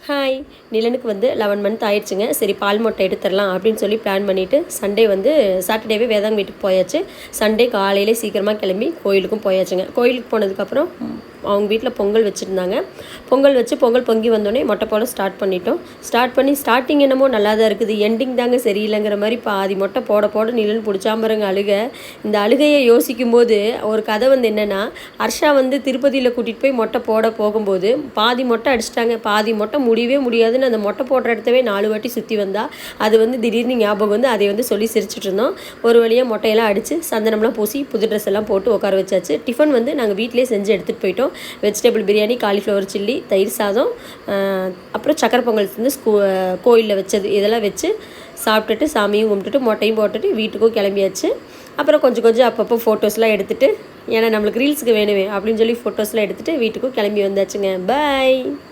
Hi, நிலனுக்கு வந்து 11 month ஆயிடுச்சுங்க. சரி பால் மொட்டை எடுத்துடலாம் அப்படின்னு சொல்லி பிளான் பண்ணிவிட்டு சண்டே வந்து சாட்டர்டேவே வேதாங்க வீட்டுக்கு போயாச்சு. சண்டே காலையிலே சீக்கிரமாக கிளம்பி கோயிலுக்கும் போயாச்சுங்க. கோயிலுக்கு போனதுக்கப்புறம் அவங்க வீட்டில் பொங்கல் வச்சுருந்தாங்க. பொங்கல் வச்சு பொங்கல் பொங்கி வந்தோடனே மொட்டை போட ஸ்டார்ட் பண்ணிட்டோம். ஸ்டார்டிங் என்னமோ நல்லா தான் இருக்குது, எண்டிங் தாங்க சரியில்லைங்கிற மாதிரி பாதி மொட்டை போட போட நிலன் பிடிச்சாமருங்க அழுக. இந்த அழுகையை யோசிக்கும் போது ஒரு கதை வந்து என்னென்னா, ஹர்ஷா வந்து திருப்பதியில் கூட்டிகிட்டு போய் மொட்டை போட போகும்போது பாதி மொட்டை அடிச்சிட்டாங்க. பாதி மொட்டை முடியவே முடியாதுன்னு அந்த மொட்டை போடுற இடத்தவே 4 வாட்டி சுற்றி வந்தால் அது வந்து திடீர்னு ஞாபகம் வந்து அதை வந்து சொல்லி சிரிச்சிட்டு இருந்தோம். ஒரு வழியாக மொட்டையெல்லாம் அடித்து சந்தனம்லாம் பூசி புது ட்ரெஸ் எல்லாம் போட்டு உட்கார வச்சாச்சு. டிஃபன் வந்து நாங்கள் வீட்டிலே செஞ்சு எடுத்துகிட்டு போயிட்டோம். வெஜிடபிள் பிரியாணி, காலிஃப்ளவர் சில்லி, தயிர் சாதம், அப்புறம் சக்கரை பொங்கல் வந்து கோயிலில் வச்சது இதெல்லாம் வச்சு சாப்பிட்டுட்டு சாமியும் கும்பிட்டுட்டு மொட்டையும் போட்டுட்டு வீட்டுக்கும் கிளம்பியாச்சு. அப்புறம் கொஞ்சம் அப்பப்போ ஃபோட்டோஸ்லாம் எடுத்துகிட்டு, ஏன்னா நம்மளுக்கு ரீல்ஸுக்கு வேணுமே அப்படின்னு சொல்லி ஃபோட்டோஸ்லாம் எடுத்துகிட்டு வீட்டுக்கும் கிளம்பி வந்தாச்சுங்க. பாய்.